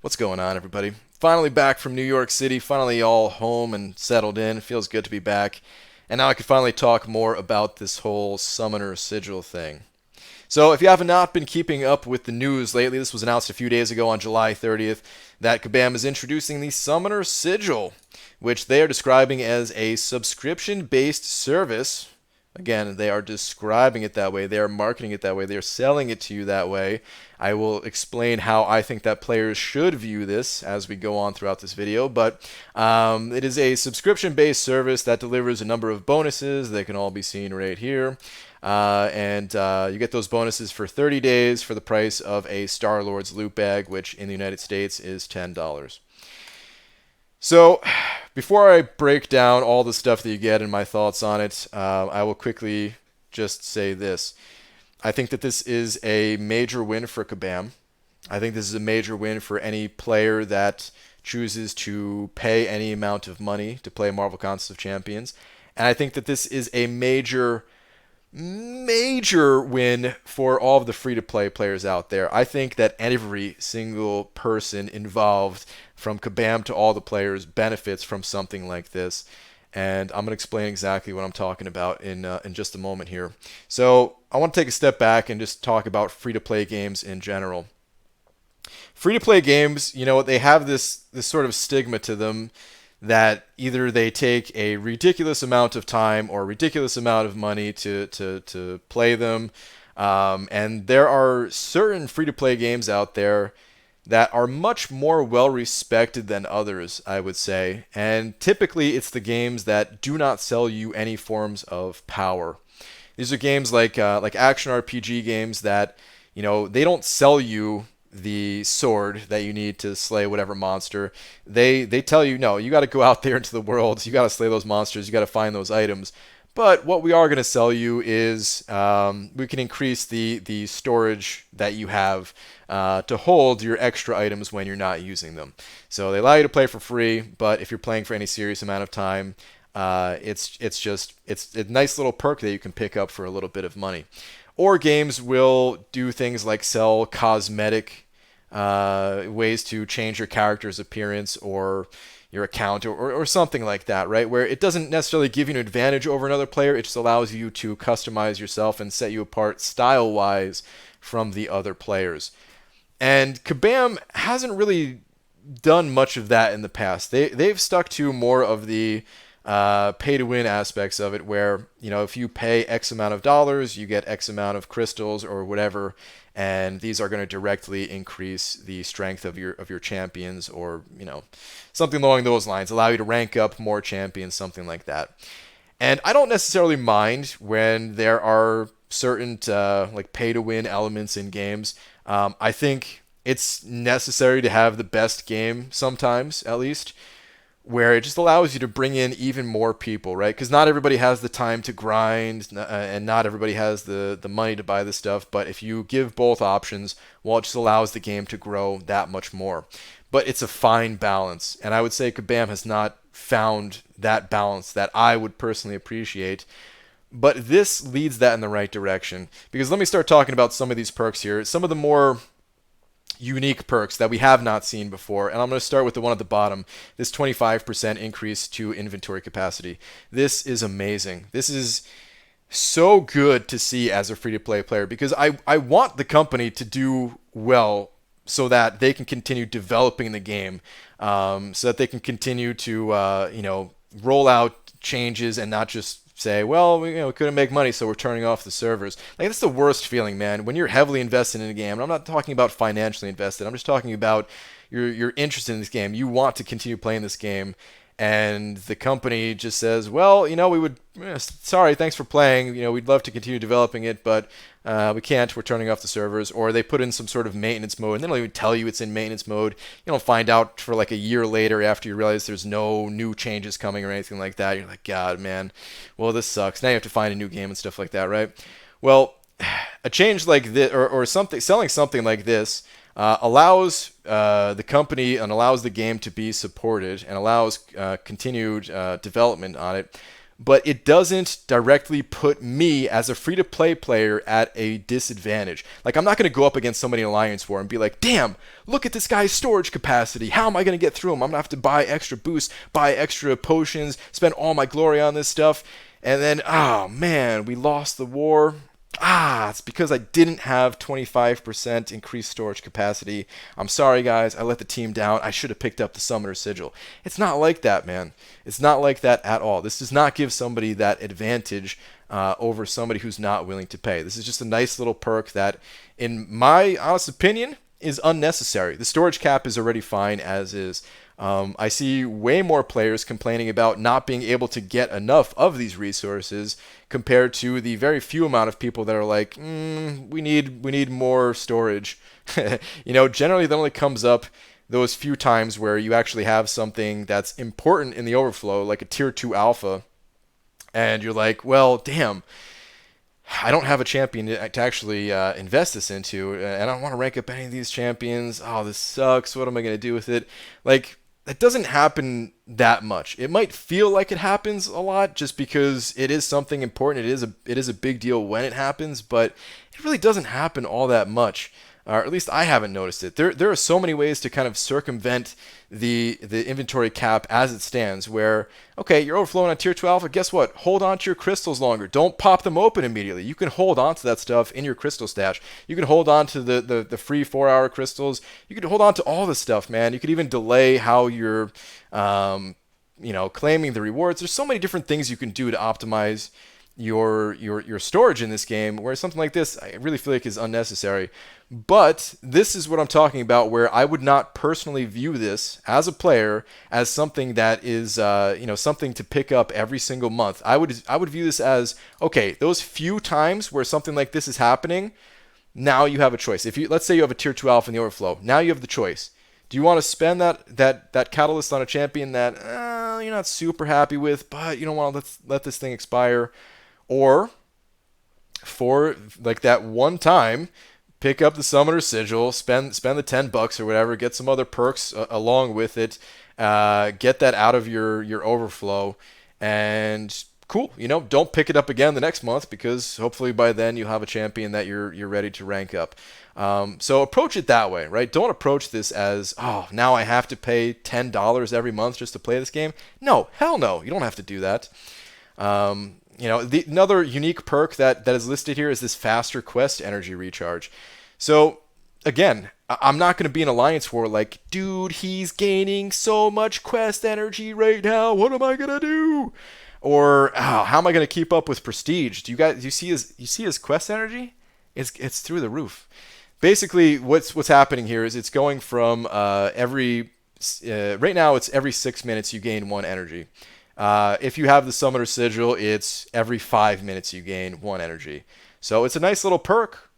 What's going on, everybody? Finally back from New York City, finally all home and settled in. Feels good to be back. And now I can finally talk more about this whole Summoner Sigil thing. So, if you have not been keeping up with the news lately, this was announced a few days ago on July 30th that Kabam is introducing the Summoner Sigil, which they are describing as a subscription based service. Again, they are describing it that way. They are marketing it that way. They are selling it to you that way. I will explain how I think that players should view this as we go on throughout this video. But it is a subscription-based service that delivers a number of bonuses. They can all be seen right here. And you get those bonuses for 30 days for the price of a Star-Lord's loot bag, which in the United States is $10. So, before I break down all the stuff that you get and my thoughts on it, I will quickly just say this. I think that this is a major win for Kabam. I think this is a major win for any player that chooses to pay any amount of money to play Marvel Contest of Champions. And I think that this is a major win for all of the free-to-play players out there. I think that every single person involved, from Kabam to all the players, benefits from something like this. And I'm going to explain exactly what I'm talking about in just a moment here. So I want to take a step back and just talk about free-to-play games in general. Free-to-play games, they have this sort of stigma to them that either they take a ridiculous amount of time or a ridiculous amount of money to play them. And there are certain free-to-play games out there that are much more well-respected than others, I would say. And typically, it's the games that do not sell you any forms of power. These are games like action RPG games that, they don't sell you the sword that you need to slay whatever monster. They tell you, no, you got to go out there into the world. You got to slay those monsters. You got to find those items. But what we are going to sell you is we can increase the storage that you have to hold your extra items when you're not using them. So they allow you to play for free, but if you're playing for any serious amount of time, it's a nice little perk that you can pick up for a little bit of money. Or games will do things like sell cosmetic ways to change your character's appearance or your account or something like that, right? Where it doesn't necessarily give you an advantage over another player. It just allows you to customize yourself and set you apart style-wise from the other players. And Kabam hasn't really done much of that in the past. They've stuck to more of the pay-to-win aspects of it, where if you pay X amount of dollars, you get X amount of crystals or whatever, and these are going to directly increase the strength of your champions, or something along those lines, allow you to rank up more champions, something like that. And I don't necessarily mind when there are certain like pay-to-win elements in games. I think it's necessary to have the best game sometimes, at least, where it just allows you to bring in even more people, right? Because not everybody has the time to grind, and not everybody has the money to buy this stuff. But if you give both options, well, it just allows the game to grow that much more. But it's a fine balance, and I would say Kabam has not found that balance that I would personally appreciate. But this leads that in the right direction, because let me start talking about some of these perks here. Some of the more unique perks that we have not seen before, and I'm going to start with the one at the bottom, this 25% increase to inventory capacity. This is amazing. This is so good to see as a free-to-play player, because I want the company to do well so that they can continue developing the game, so that they can continue to roll out changes and not just say, well, we couldn't make money, so we're turning off the servers. Like, that's the worst feeling, man. When you're heavily invested in a game, and I'm not talking about financially invested, I'm just talking about you're interested in this game. You want to continue playing this game, and the company just says, well, we would, sorry, thanks for playing. We'd love to continue developing it, but we can't. We're turning off the servers. Or they put in some sort of maintenance mode, and they don't even tell you it's in maintenance mode. You don't find out for like a year later after you realize there's no new changes coming or anything like that. You're like, God, man, well, this sucks. Now you have to find a new game and stuff like that, right? Well, a change like this, or something, selling something like this, allows the company and allows the game to be supported and allows continued development on it. but it doesn't directly put me as a free-to-play player at a disadvantage. Like, I'm not going to go up against somebody in Alliance War and be like, damn, look at this guy's storage capacity. How am I going to get through him? I'm going to have to buy extra boosts, buy extra potions, spend all my glory on this stuff. And then, oh man, we lost the war. It's because I didn't have 25% increased storage capacity. I'm sorry, guys. I let the team down. I should have picked up the Summoner Sigil. It's not like that, man. It's not like that at all. This does not give somebody that advantage over somebody who's not willing to pay. This is just a nice little perk that, in my honest opinion, is unnecessary. The storage cap is already fine as is. I see way more players complaining about not being able to get enough of these resources compared to the very few amount of people that are like, we need more storage. Generally that only comes up those few times where you actually have something that's important in the overflow, like a tier 2 alpha, and you're like, well, damn, I don't have a champion to actually invest this into, and I don't want to rank up any of these champions. Oh, this sucks. What am I going to do with it? Like, that doesn't happen that much. It might feel like it happens a lot just because it is something important. It is a big deal when it happens, but it really doesn't happen all that much. Or at least I haven't noticed it. There are so many ways to kind of circumvent the inventory cap as it stands, where, okay, you're overflowing on tier 2 alpha, guess what? Hold on to your crystals longer. Don't pop them open immediately. You can hold on to that stuff in your crystal stash. You can hold on to the free 4-hour crystals. You can hold on to all this stuff, man. You could even delay how you're claiming the rewards. There's so many different things you can do to optimize your storage in this game, where something like this I really feel like is unnecessary. But this is what I'm talking about, where I would not personally view this as a player as something that is something to pick up every single month. I would view this as, okay, those few times where something like this is happening, now you have a choice. Let's say you have a tier 2 alpha in the overflow, now you have the choice. Do you want to spend that catalyst on a champion that you're not super happy with, but you don't want to let this thing expire? Or for like that one time, pick up the Summoner Sigil, spend the $10 or whatever, get some other perks along with it, get that out of your overflow, and cool. Don't pick it up again the next month, because hopefully by then you'll have a champion that you're ready to rank up. So approach it that way, right? Don't approach this as, oh, now I have to pay $10 every month just to play this game. No, hell no, you don't have to do that. Another unique perk that is listed here is this faster quest energy recharge. So, again, I'm not going to be in Alliance War like, dude, he's gaining so much quest energy right now. What am I going to do? Or, how am I going to keep up with Prestige? Do you see his quest energy? It's through the roof. Basically, what's happening here is it's going from right now it's every 6 minutes you gain 1 energy. If you have the Summoner Sigil, it's every 5 minutes you gain 1 energy. So it's a nice little perk,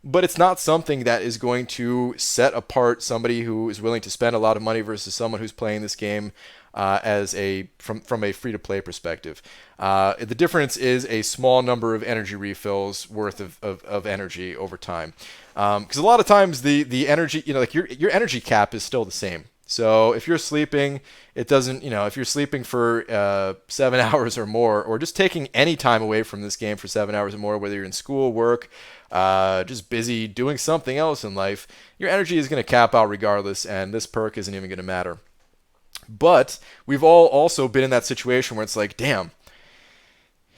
but it's not something that is going to set apart somebody who is willing to spend a lot of money versus someone who's playing this game from a free-to-play perspective. The difference is a small number of energy refills worth of energy over time. Because a lot of times the energy, your energy cap is still the same. So if you're sleeping, it doesn't, if you're sleeping for 7 hours or more, or just taking any time away from this game for 7 hours or more, whether you're in school, work, just busy doing something else in life, your energy is going to cap out regardless, and this perk isn't even going to matter. But we've all also been in that situation where it's like, damn,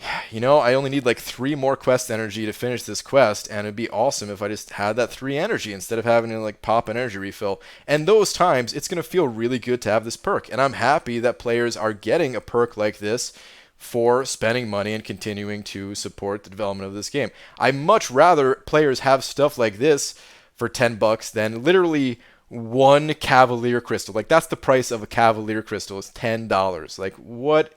I only need like 3 more quest energy to finish this quest, and it'd be awesome if I just had that 3 energy instead of having to like pop an energy refill. And those times, it's going to feel really good to have this perk. And I'm happy that players are getting a perk like this for spending money and continuing to support the development of this game. I much rather players have stuff like this for $10 than literally 1 Cavalier Crystal. Like, that's the price of a Cavalier Crystal, is $10. Like, what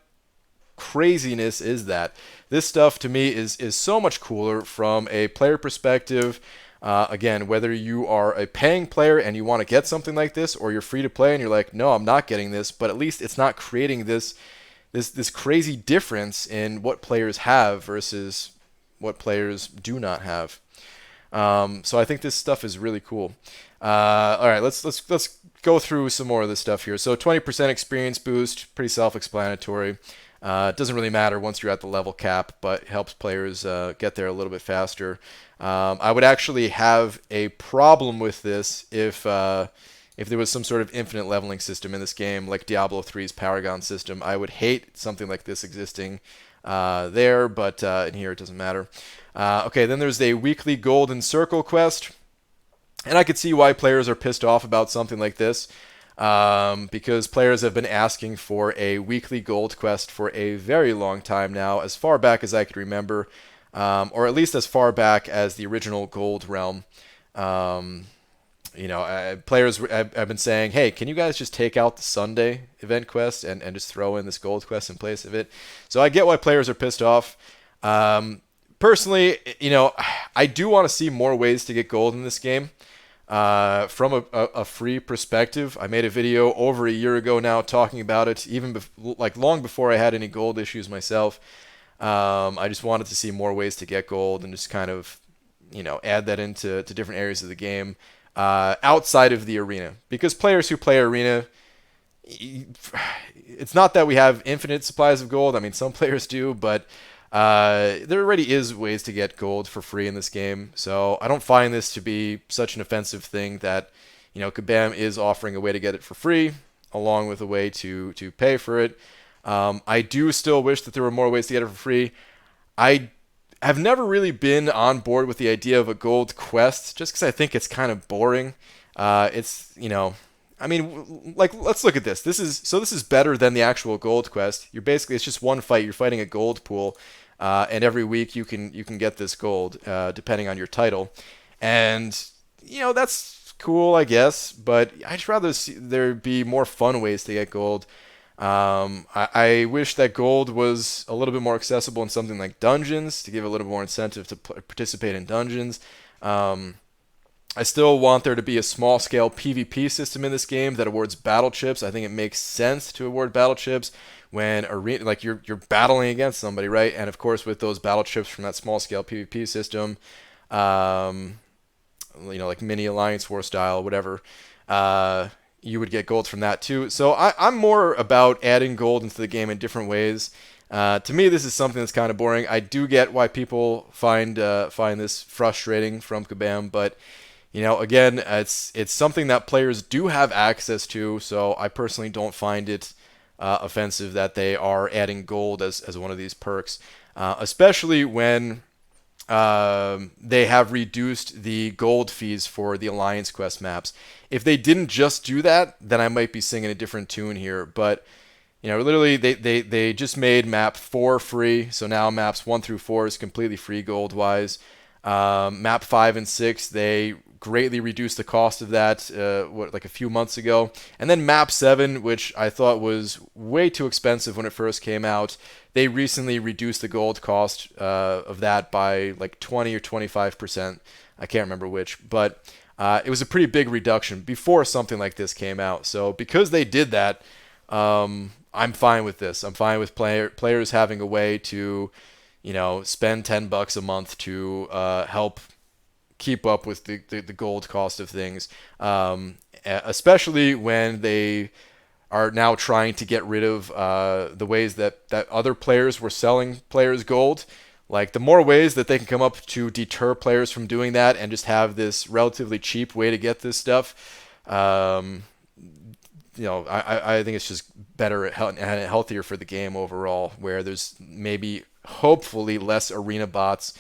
craziness is that? This stuff to me is so much cooler from a player perspective. Again, whether you are a paying player and you want to get something like this, or you're free to play and you're like, no, I'm not getting this, but at least it's not creating this crazy difference in what players have versus what players do not have. So I think this stuff is really cool. All right, let's go through some more of this stuff here. So 20% experience boost, pretty self-explanatory. It doesn't really matter once you're at the level cap, but it helps players get there a little bit faster. I would actually have a problem with this if there was some sort of infinite leveling system in this game, like Diablo 3's Paragon system. I would hate something like this existing there, but in here it doesn't matter. Okay, then there's a weekly Golden Circle quest. And I could see why players are pissed off about something like this, because players have been asking for a weekly gold quest for a very long time now, as far back as I could remember, or at least as far back as the original Gold Realm. Players have been saying, hey, can you guys just take out the Sunday event quest and just throw in this gold quest in place of it? So I get why players are pissed off. Personally, I do want to see more ways to get gold in this game. From a free perspective, I made a video over a year ago now talking about it, even long before I had any gold issues myself. I just wanted to see more ways to get gold and just kind of, add that into different areas of the game outside of the arena. Because players who play arena, it's not that we have infinite supplies of gold. I mean, some players do, but there already is ways to get gold for free in this game, so I don't find this to be such an offensive thing that, Kabam is offering a way to get it for free, along with a way to pay for it. I do still wish that there were more ways to get it for free. I have never really been on board with the idea of a gold quest, just because I think it's kind of boring. Let's look at this. This is better than the actual gold quest. It's just one fight. You're fighting a gold pool, and every week you can get this gold, depending on your title, and that's cool, I guess. But I'd just rather see there be more fun ways to get gold. I wish that gold was a little bit more accessible in something like dungeons to give a little more incentive to participate in dungeons. I still want there to be a small-scale PvP system in this game that awards battle chips. I think it makes sense to award battle chips when you're battling against somebody, right? And of course, with those battle chips from that small-scale PvP system, like mini Alliance War style, whatever, you would get gold from that too. So I'm more about adding gold into the game in different ways. To me, this is something that's kind of boring. I do get why people find this frustrating from Kabam, but again, it's something that players do have access to, so I personally don't find it offensive that they are adding gold as one of these perks, especially when they have reduced the gold fees for the Alliance Quest maps. If they didn't just do that, then I might be singing a different tune here, but literally they just made map 4 free, so now maps 1 through 4 is completely free gold-wise. Map 5 and 6, they greatly reduced the cost of that a few months ago. And then map 7, which I thought was way too expensive when it first came out, they recently reduced the gold cost of that by like 20 or 25%. I can't remember which, but it was a pretty big reduction before something like this came out. So because they did that, I'm fine with this. I'm fine with players having a way to spend $10 a month to help keep up with the gold cost of things, especially when they are now trying to get rid of the ways that other players were selling players gold. Like, the more ways that they can come up to deter players from doing that and just have this relatively cheap way to get this stuff, I think it's just better and healthier for the game overall, where there's maybe, hopefully, less arena bots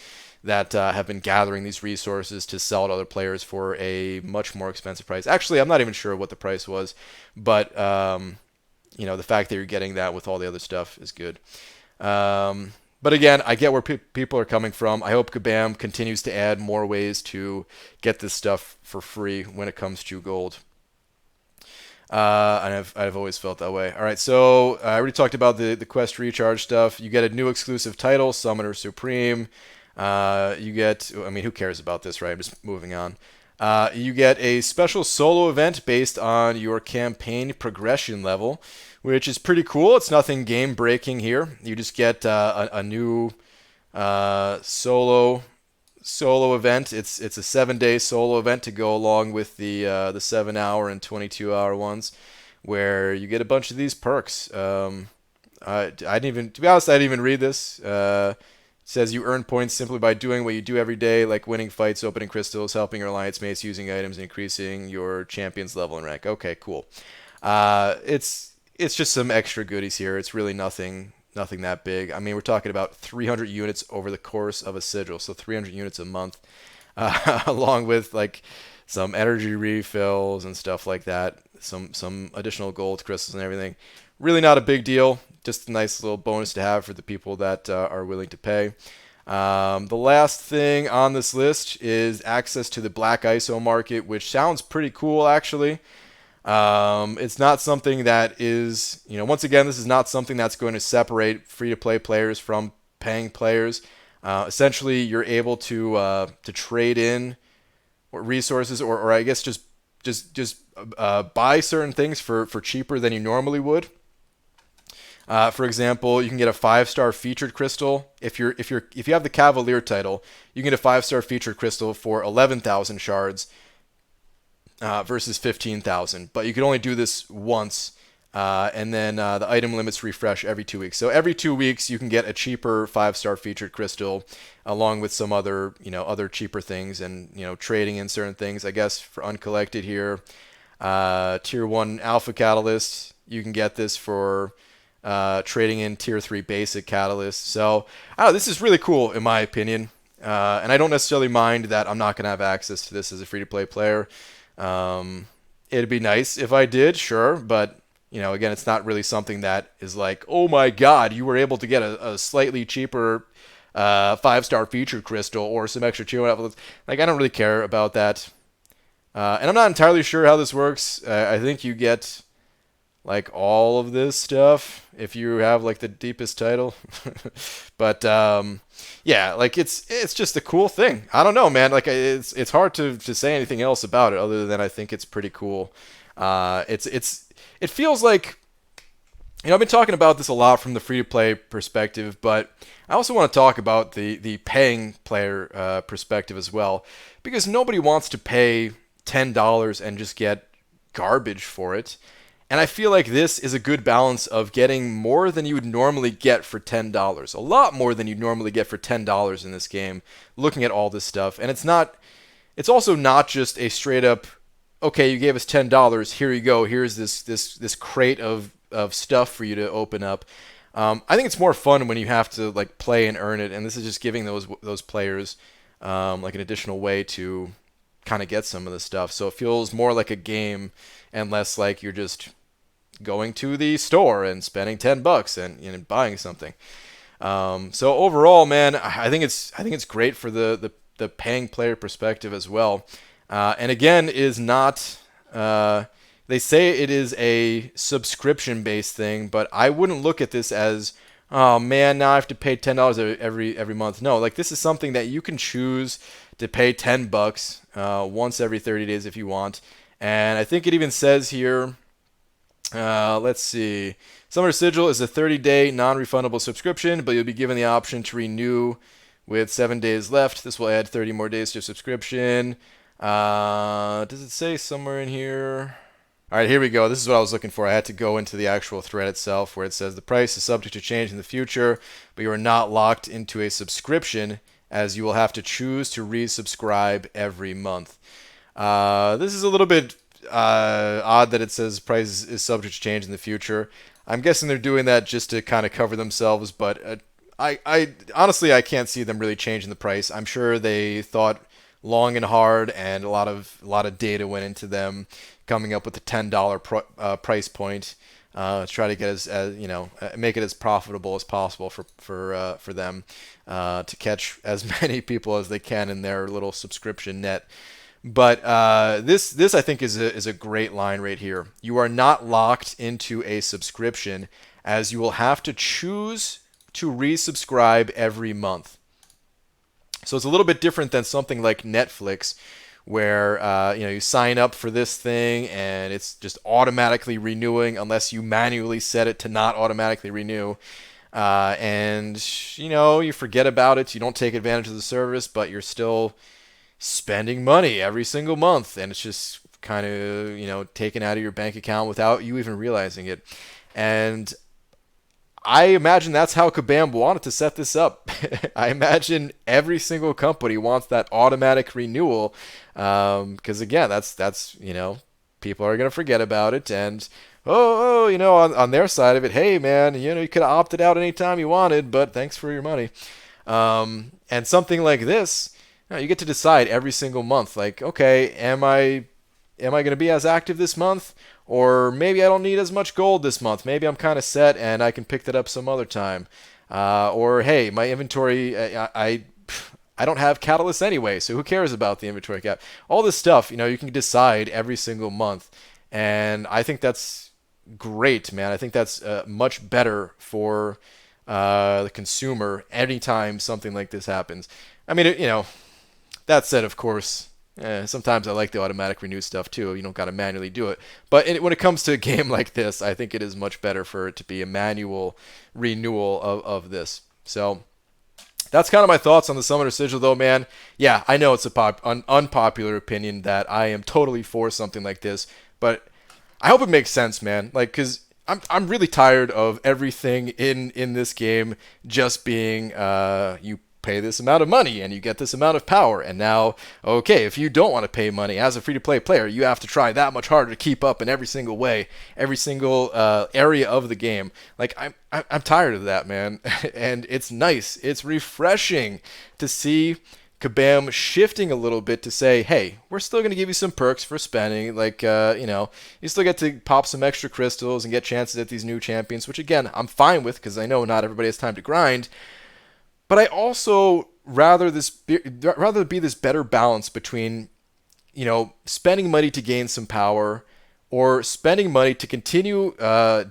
that have been gathering these resources to sell to other players for a much more expensive price. Actually, I'm not even sure what the price was, but the fact that you're getting that with all the other stuff is good. But again, I get where people are coming from. I hope Kabam continues to add more ways to get this stuff for free when it comes to gold. And I've always felt that way. All right, so I already talked about the quest recharge stuff. You get a new exclusive title, Summoner Supreme. You get, who cares about this, right? I'm just moving on. You get a special solo event based on your campaign progression level, which is pretty cool. It's nothing game-breaking here. You just get a new solo event. It's a 7-day solo event to go along with the 7-hour and 22-hour ones, where you get a bunch of these perks. I didn't even, to be honest, I didn't even read this. It says you earn points simply by doing what you do every day, like winning fights, opening crystals, helping your alliance mates, using items, and increasing your champion's level and rank. Okay, cool. It's just some extra goodies here. It's really nothing that big. I mean, we're talking about 300 units over the course of a sigil, so 300 units a month, along with like some energy refills and stuff like that, some additional gold crystals and everything. Really not a big deal. Just a nice little bonus to have for the people that are willing to pay. The last thing on this list is access to the black ISO market, which sounds pretty cool actually. It's not something that is, once again, this is not something that's going to separate free-to-play players from paying players. Essentially, you're able to trade in resources, or I guess just buy certain things for cheaper than you normally would. For example, you can get a 5-star featured crystal. If you have the Cavalier title, you can get a 5-star featured crystal for 11,000 shards versus 15,000. But you can only do this once, and then the item limits refresh every 2 weeks. So every 2 weeks, you can get a cheaper 5-star featured crystal, along with some other other cheaper things, and trading in certain things. I guess for uncollected here, tier 1 alpha catalyst, you can get this for trading in tier 3 basic catalysts. So this is really cool in my opinion, and I don't necessarily mind that I'm not going to have access to this as a free-to-play player. It'd be nice if I did, sure, but again, it's not really something that is like, oh my god, you were able to get a slightly cheaper 5-star featured crystal or some extra tier 1. Like, I don't really care about that, and I'm not entirely sure how this works. I think you get like all of this stuff if you have like the deepest title. But yeah, like it's just a cool thing. I don't know, man. Like, it's hard to say anything else about it other than I think it's pretty cool. It feels like, I've been talking about this a lot from the free to play perspective, but I also want to talk about the paying player perspective as well, because nobody wants to pay $10 and just get garbage for it. And I feel like this is a good balance of getting more than you would normally get for $10. A lot more than you'd normally get for $10 in this game, looking at all this stuff. And it's also not just a straight up, okay, you gave us $10, here you go, here's this crate of stuff for you to open up. I think it's more fun when you have to like play and earn it, and this is just giving those players like an additional way to kind of get some of this stuff. So it feels more like a game and less like you're just going to the store and spending $10 and buying something. So overall, man, I think it's great for the paying player perspective as well. And again, is not. They say it is a subscription-based thing, but I wouldn't look at this as, oh man, now I have to pay $10 every month. No, like, this is something that you can choose to pay $10 once every 30 days if you want. And I think it even says here, let's see, Summer Sigil is a 30-day non-refundable subscription, but you'll be given the option to renew with 7 days left. This will add 30 more days to your subscription. Does it say somewhere in here? All right, here we go. This is what I was looking for. I had to go into the actual thread itself where it says the price is subject to change in the future, but you are not locked into a subscription, as you will have to choose to resubscribe every month. This is a little bit odd that it says price is subject to change in the future. I'm guessing they're doing that just to kind of cover themselves, but I honestly, I can't see them really changing the price. I'm sure they thought long and hard, and a lot of data went into them coming up with the $10 price point to try to get as make it as profitable as possible for them to catch as many people as they can in their little subscription net. But this I think is a great line right here. You are not locked into a subscription, as you will have to choose to resubscribe every month. So it's a little bit different than something like Netflix, where you sign up for this thing and it's just automatically renewing unless you manually set it to not automatically renew. And you forget about it, you don't take advantage of the service, but you're still spending money every single month, and it's just kind of taken out of your bank account without you even realizing it. And I imagine that's how Kabam wanted to set this up. I imagine every single company wants that automatic renewal, because again, that's people are gonna forget about it, and on their side of it, hey man, you could have opted out anytime you wanted, but thanks for your money. And something like this, you get to decide every single month, like, okay, am I going to be as active this month? Or maybe I don't need as much gold this month. Maybe I'm kind of set and I can pick that up some other time. Or hey, my inventory, I don't have catalysts anyway, so who cares about the inventory cap? All this stuff, you can decide every single month. And I think that's great, man. I think that's much better for the consumer anytime something like this happens. I mean, that said, of course, sometimes I like the automatic renew stuff too. You don't got to manually do it. But when it comes to a game like this, I think it is much better for it to be a manual renewal of this. So that's kind of my thoughts on the Summoner Sigil, though, man. Yeah, I know it's an unpopular opinion that I am totally for something like this, but I hope it makes sense, man. Like, because I'm really tired of everything in this game just being you pay this amount of money and you get this amount of power, and now, okay, if you don't want to pay money as a free-to-play player, you have to try that much harder to keep up in every single way, every single area of the game. Like, I'm tired of that, man. And it's nice, it's refreshing to see Kabam shifting a little bit to say, hey, we're still going to give you some perks for spending. Like, you still get to pop some extra crystals and get chances at these new champions, which, again, I'm fine with because I know not everybody has time to grind. But I also rather be this better balance between, spending money to gain some power or spending money to continue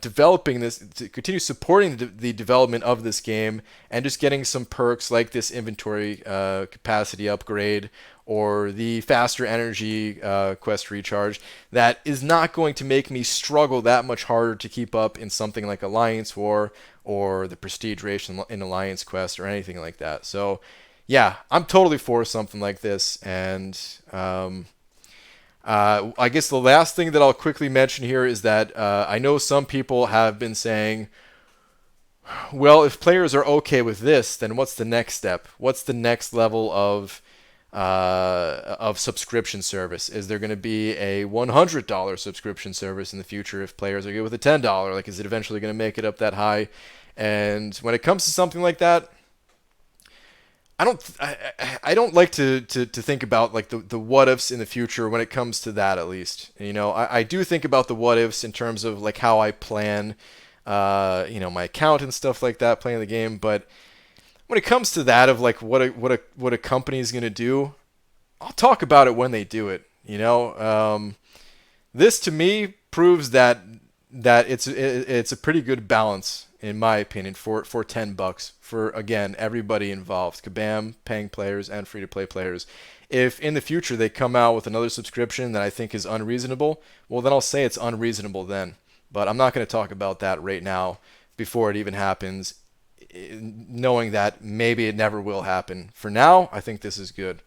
developing this, to continue supporting the development of this game, and just getting some perks like this inventory capacity upgrade or the faster energy quest recharge that is not going to make me struggle that much harder to keep up in something like Alliance War or the Prestige race in Alliance Quest or anything like that. So yeah, I'm totally for something like this. And I guess the last thing that I'll quickly mention here is that I know some people have been saying, well, if players are okay with this, then what's the next step? What's the next level of subscription service? Is there going to be a $100 subscription service in the future if players are good with a $10? Like, is it eventually going to make it up that high? And when it comes to something like that, I don't like to think about like the what ifs in the future when it comes to that, at least. I do think about the what ifs in terms of like how I plan my account and stuff like that, playing the game. But when it comes to that of like what a company is gonna do, I'll talk about it when they do it. This to me proves that it's a pretty good balance, in my opinion, for $10 for, again, everybody involved: Kabam, paying players, and free-to-play players. If in the future they come out with another subscription that I think is unreasonable, well, then I'll say it's unreasonable then. But I'm not going to talk about that right now before it even happens, knowing that maybe it never will happen. For now, I think this is good.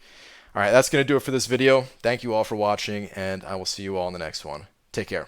All right, that's going to do it for this video. Thank you all for watching, and I will see you all in the next one. Take care.